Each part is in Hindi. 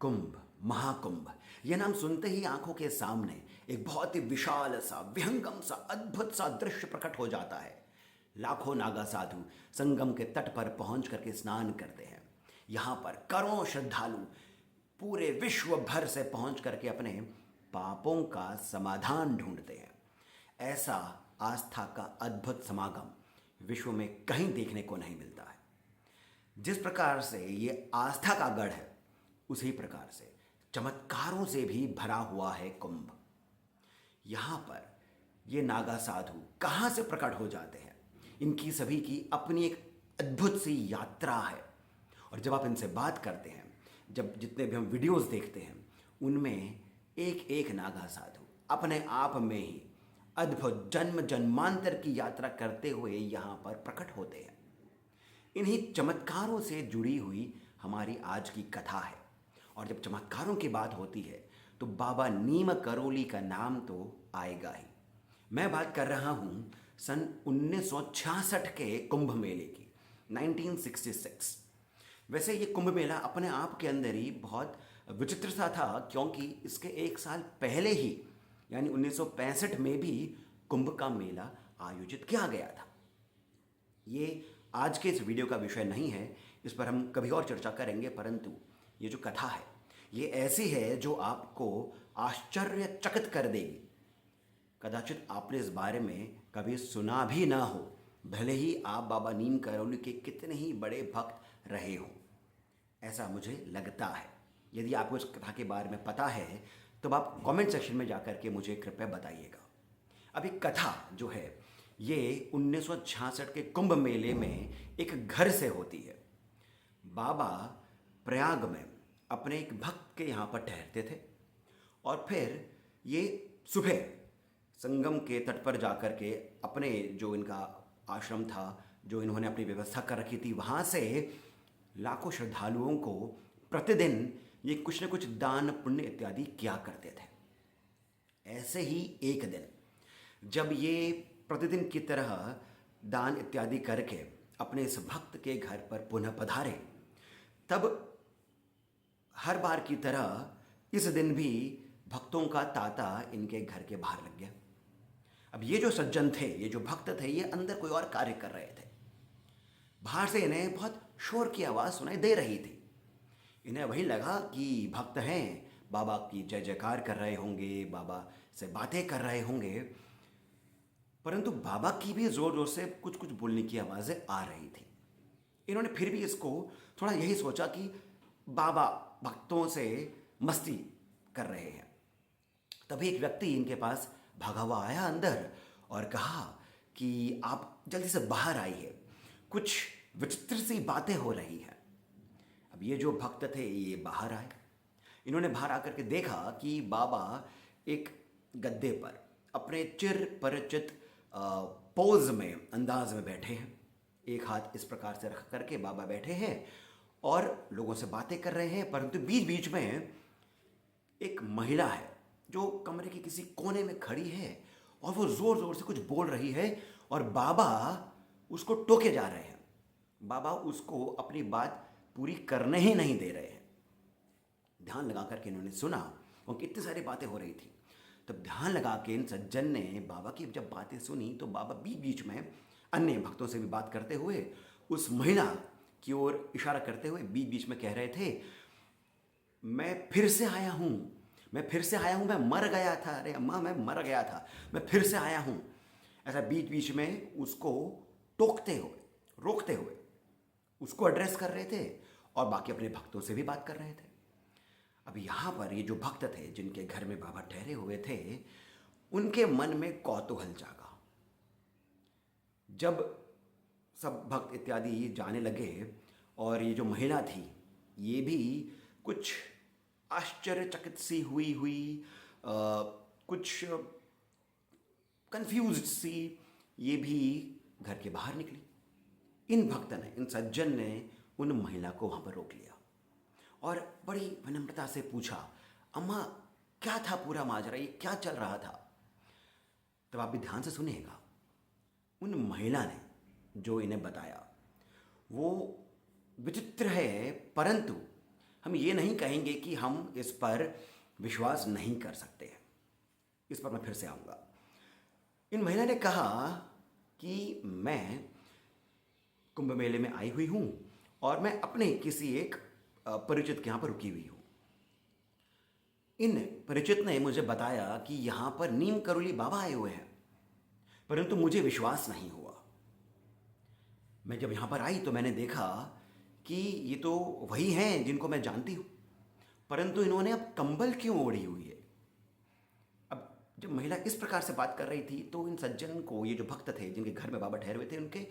कुंभ, महाकुंभ, यह नाम सुनते ही आंखों के सामने एक बहुत ही विशाल सा, विहंगम सा, अद्भुत सा दृश्य प्रकट हो जाता है। लाखों नागा साधु संगम के तट पर पहुंच करके स्नान करते हैं। यहाँ पर करोड़ों श्रद्धालु पूरे विश्व भर से पहुंच करके अपने पापों का समाधान ढूंढते हैं। ऐसा आस्था का अद्भुत समागम विश्व में कहीं देखने को नहीं मिलता है। जिस प्रकार से ये आस्था का गढ़ है, उसी प्रकार से चमत्कारों से भी भरा हुआ है कुंभ। यहाँ पर ये नागा साधु कहाँ से प्रकट हो जाते हैं, इनकी सभी की अपनी एक अद्भुत सी यात्रा है। और जब आप इनसे बात करते हैं, जब जितने भी हम वीडियोस देखते हैं, उनमें एक एक नागा साधु अपने आप में ही अद्भुत जन्म जन्मांतर की यात्रा करते हुए यहाँ पर प्रकट होते हैं। इन्हीं चमत्कारों से जुड़ी हुई हमारी आज की कथा है। और जब चमत्कारों की बात होती है तो बाबा नीम करोली का नाम तो आएगा ही। मैं बात कर रहा हूँ सन 1966 के कुंभ मेले की, 1966। वैसे ये कुंभ मेला अपने आप के अंदर ही बहुत विचित्र सा था, क्योंकि इसके एक साल पहले ही यानी 1965 में भी कुंभ का मेला आयोजित किया गया था। ये आज के इस वीडियो का विषय नहीं है, इस पर हम कभी और चर्चा करेंगे, परंतु ये जो कथा है ये ऐसी है जो आपको आश्चर्यचकित कर देगी। कदाचित आपने इस बारे में कभी सुना भी ना हो, भले ही आप बाबा नीम करोली के कितने ही बड़े भक्त रहे हों, ऐसा मुझे लगता है। यदि आपको इस कथा के बारे में पता है तो आप कमेंट सेक्शन में जाकर के मुझे कृपया बताइएगा। अभी कथा जो है ये 1966 के कुंभ मेले में एक घर से होती है। बाबा प्रयाग में अपने एक भक्त के यहाँ पर ठहरते थे और फिर ये सुबह संगम के तट पर जाकर के अपने जो इनका आश्रम था, जो इन्होंने अपनी व्यवस्था कर रखी थी, वहाँ से लाखों श्रद्धालुओं को प्रतिदिन ये कुछ न कुछ दान पुण्य इत्यादि किया करते थे। ऐसे ही एक दिन जब ये प्रतिदिन की तरह दान इत्यादि करके अपने इस भक्त के घर पर पुनः पधारे, तब हर बार की तरह इस दिन भी भक्तों का तांता इनके घर के बाहर लग गया। अब ये जो सज्जन थे, ये जो भक्त थे, ये अंदर कोई और कार्य कर रहे थे। बाहर से इन्हें बहुत शोर की आवाज़ सुनाई दे रही थी। इन्हें वही लगा कि भक्त हैं, बाबा की जय जयकार कर रहे होंगे, बाबा से बातें कर रहे होंगे, परंतु बाबा की भी ज़ोर ज़ोर से कुछ कुछ बोलने की आवाज़ें आ रही थी। इन्होंने फिर भी इसको थोड़ा यही सोचा कि बाबा भक्तों से मस्ती कर रहे हैं। तभी एक व्यक्ति इनके पास भागा हुआ आया अंदर और कहा कि आप जल्दी से बाहर आइए, कुछ विचित्र सी बातें हो रही हैं। अब ये जो भक्त थे ये बाहर आए। इन्होंने बाहर आकर के देखा कि बाबा एक गद्दे पर अपने चिर परिचित पोज में, अंदाज में बैठे हैं। एक हाथ इस प्रकार से रख करके बाबा बैठे हैं और लोगों से बातें कर रहे हैं, परंतु बीच बीच में एक महिला है जो कमरे के किसी कोने में खड़ी है और वो ज़ोर ज़ोर से कुछ बोल रही है और बाबा उसको टोके जा रहे हैं। बाबा उसको अपनी बात पूरी करने ही नहीं दे रहे हैं। ध्यान लगा करके इन्होंने सुना और कितनी सारी बातें हो रही थी। तब ध्यान लगा के इन सज्जन ने बाबा की जब बातें सुनी तो बाबा बीच बीच में अन्य भक्तों से भी बात करते हुए उस महिला की ओर इशारा करते हुए बीच बीच में कह रहे थे, मैं फिर से आया हूँ, मैं फिर से आया हूँ, मैं मर गया था, अरे अम्मा मैं मर गया था, मैं फिर से आया हूँ। ऐसा बीच बीच में उसको टोकते हुए, रोकते हुए उसको एड्रेस कर रहे थे और बाकी अपने भक्तों से भी बात कर रहे थे। अब यहाँ पर ये जो भक्त थे जिनके घर में बाबा ठहरे हुए थे, उनके मन में कौतूहल जागा। जब सब भक्त इत्यादि जाने लगे और ये जो महिला थी ये भी कुछ आश्चर्यचकित सी हुई कुछ कंफ्यूज्ड सी ये भी घर के बाहर निकली। इन भक्त ने, इन सज्जन ने उन महिला को वहाँ पर रोक लिया और बड़ी विनम्रता से पूछा, अम्मा क्या था पूरा माजरा, ये क्या चल रहा था? तब आप भी ध्यान से सुनिएगा। उन महिला ने जो इन्हें बताया वो विचित्र है, परंतु हम ये नहीं कहेंगे कि हम इस पर विश्वास नहीं कर सकते हैं। इस पर मैं फिर से आऊँगा। इन महिला ने कहा कि मैं कुंभ मेले में आई हुई हूँ और मैं अपने किसी एक परिचित के यहाँ पर रुकी हुई हूँ। इन परिचित ने मुझे बताया कि यहाँ पर नीम करोली बाबा आए हुए हैं, परंतु मुझे विश्वास नहीं हुआ। मैं जब यहाँ पर आई तो मैंने देखा कि ये तो वही हैं जिनको मैं जानती हूँ, परंतु इन्होंने अब कंबल क्यों ओढ़ी हुई है। अब जब महिला इस प्रकार से बात कर रही थी तो इन सज्जन को, ये जो भक्त थे जिनके घर में बाबा ठहरे हुए थे, उनके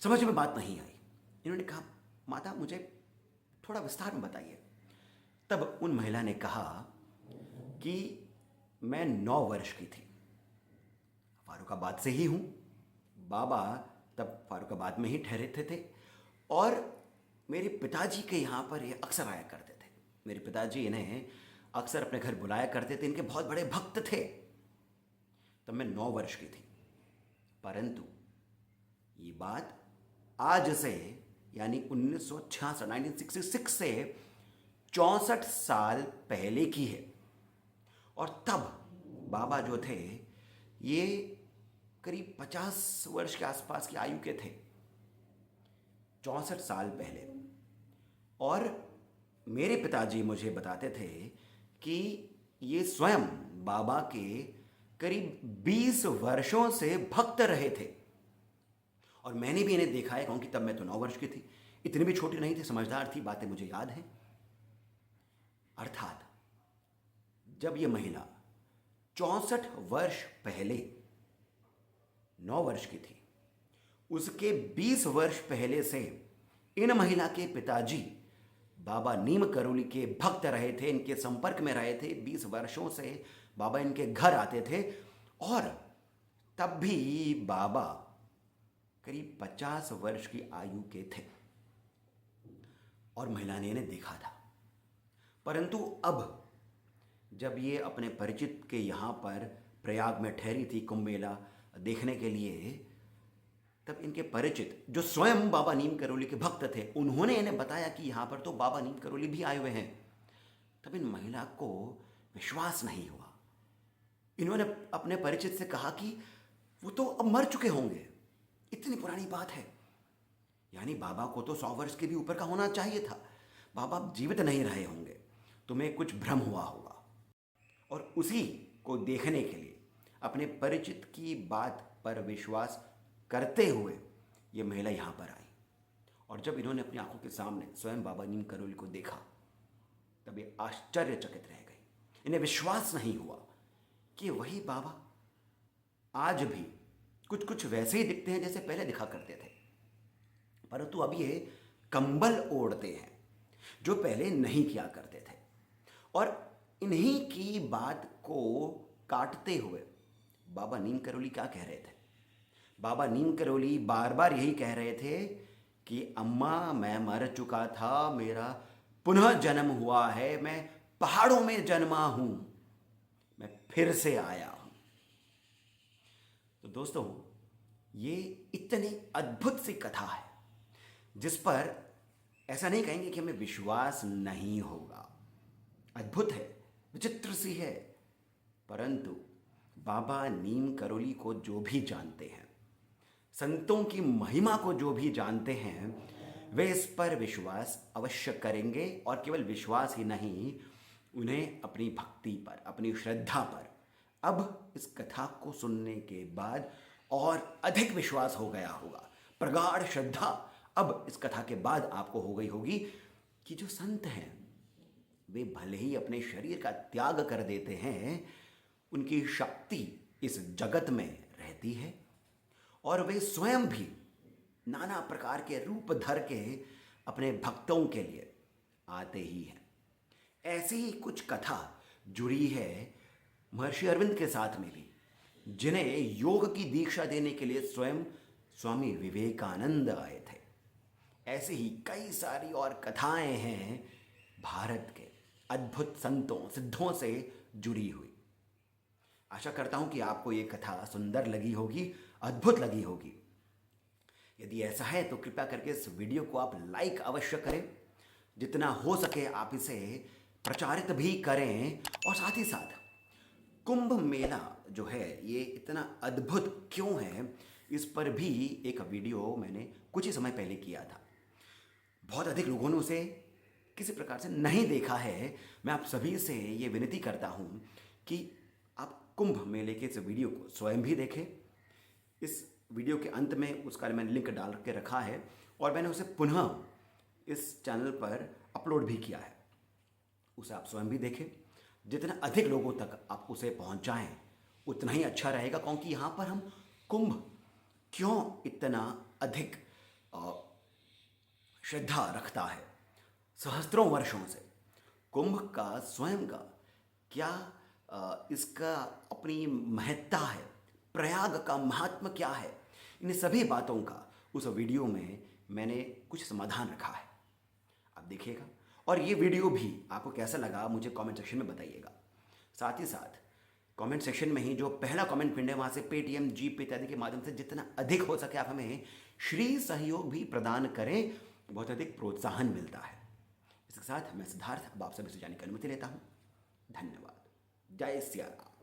समझ में बात नहीं आई। इन्होंने कहा, माता मुझे थोड़ा विस्तार में बताइए। तब उन महिला ने कहा कि मैं 9 वर्ष की थी, फारुखाबाद से ही हूँ। बाबा तब फारुखाबाद में ही ठहरे थे और मेरे पिताजी के यहाँ पर ये अक्सर आया करते थे। मेरे पिताजी इन्हें अक्सर अपने घर बुलाया करते थे, इनके बहुत बड़े भक्त थे। तब मैं 9 वर्ष की थी, परंतु ये बात आज से यानी 1966 से 64 साल पहले की है। और तब बाबा जो थे ये करीब 50 वर्ष के आसपास की आयु के थे, 64 साल पहले। और मेरे पिताजी मुझे बताते थे कि ये स्वयं बाबा के करीब 20 वर्षों से भक्त रहे थे। और मैंने भी इन्हें देखा है, क्योंकि तब मैं तो 9 वर्ष की थी, इतनी भी छोटी नहीं थी, समझदार थी, बातें मुझे याद हैं। अर्थात जब ये महिला 64 वर्ष पहले 9 वर्ष की थी, उसके 20 वर्ष पहले से इन महिला के पिताजी बाबा नीम करोली के भक्त रहे थे, इनके संपर्क में रहे थे। 20 वर्षों से बाबा इनके घर आते थे और तब भी बाबा करीब 50 वर्ष की आयु के थे और महिला ने इन्हें देखा था। परंतु अब जब ये अपने परिचित के यहाँ पर प्रयाग में ठहरी थी कुंभ मेला देखने के लिए, तब इनके परिचित जो स्वयं बाबा नीम करोली के भक्त थे, उन्होंने इन्हें बताया कि यहाँ पर तो बाबा नीम करोली भी आए हुए हैं। तब इन महिला को विश्वास नहीं हुआ। इन्होंने अपने परिचित से कहा कि वो तो अब मर चुके होंगे, इतनी पुरानी बात है, यानी बाबा को तो 100 वर्ष के भी ऊपर का होना चाहिए था, बाबा अब जीवित नहीं रहे होंगे, तुम्हें कुछ भ्रम हुआ होगा। और उसी को देखने के लिए अपने परिचित की बात पर विश्वास करते हुए ये महिला यहाँ पर आई। और जब इन्होंने अपनी आंखों के सामने स्वयं बाबा नीम करोली को देखा, तब ये आश्चर्यचकित रह गई। इन्हें विश्वास नहीं हुआ कि वही बाबा आज भी कुछ कुछ वैसे ही दिखते हैं जैसे पहले दिखा करते थे, परंतु अब ये कंबल ओढ़ते हैं जो पहले नहीं किया करते थे। और इन्हीं की बात को काटते हुए बाबा नीम करोली क्या कह रहे थे? बाबा नीम करोली बार बार यही कह रहे थे कि अम्मा मैं मर चुका था, मेरा पुनः जन्म हुआ है, मैं पहाड़ों में जन्मा हूं, मैं फिर से आया हूं। तो दोस्तों, ये इतनी अद्भुत सी कथा है जिस पर ऐसा नहीं कहेंगे कि हमें विश्वास नहीं होगा। अद्भुत है, विचित्र सी है, परंतु बाबा नीम करोली को जो भी जानते हैं, संतों की महिमा को जो भी जानते हैं, वे इस पर विश्वास अवश्य करेंगे। और केवल विश्वास ही नहीं, उन्हें अपनी भक्ति पर, अपनी श्रद्धा पर अब इस कथा को सुनने के बाद और अधिक विश्वास हो गया होगा। प्रगाढ़ श्रद्धा अब इस कथा के बाद आपको हो गई होगी कि जो संत हैं वे भले ही अपने शरीर का त्याग कर देते हैं, उनकी शक्ति इस जगत में रहती है और वे स्वयं भी नाना प्रकार के रूप धर के अपने भक्तों के लिए आते ही हैं। ऐसी ही कुछ कथा जुड़ी है महर्षि अरविंद के साथ में भी, जिन्हें योग की दीक्षा देने के लिए स्वयं स्वामी विवेकानंद आए थे। ऐसी ही कई सारी और कथाएं हैं भारत के अद्भुत संतों सिद्धों से जुड़ी हुई। आशा करता हूं कि आपको ये कथा सुंदर लगी होगी, अद्भुत लगी होगी। यदि ऐसा है तो कृपया करके इस वीडियो को आप लाइक अवश्य करें, जितना हो सके आप इसे प्रचारित भी करें। और साथ ही साथ कुंभ मेला जो है ये इतना अद्भुत क्यों है, इस पर भी एक वीडियो मैंने कुछ ही समय पहले किया था। बहुत अधिक लोगों ने उसे किसी प्रकार से नहीं देखा है। मैं आप सभी से ये विनती करता हूँ कि आप कुंभ मेले के इस वीडियो को स्वयं भी देखें। इस वीडियो के अंत में उसका मैंने लिंक डाल के रखा है और मैंने उसे पुनः इस चैनल पर अपलोड भी किया है। उसे आप स्वयं भी देखें। जितना अधिक लोगों तक आप उसे पहुंचाएं उतना ही अच्छा रहेगा, क्योंकि यहाँ पर हम कुंभ क्यों इतना अधिक श्रद्धा रखता है सहस्त्रों वर्षों से, कुंभ का स्वयं का क्या इसका अपनी महत्ता है, प्रयाग का महात्म क्या है, इन सभी बातों का उस वीडियो में मैंने कुछ समाधान रखा है। आप देखिएगा और ये वीडियो भी आपको कैसा लगा मुझे कमेंट सेक्शन में बताइएगा। साथ ही साथ कमेंट सेक्शन में ही जो पहला कमेंट पिन है वहाँ से पेटीएम, जीपे इत्यादि के माध्यम से जितना अधिक हो सके आप हमें श्री सहयोग भी प्रदान करें, बहुत अधिक प्रोत्साहन मिलता है। इसके साथ मैं सिद्धार्थ अब आप सभी से जाने की अनुमति लेता हूँ। धन्यवाद। जय सिया राम।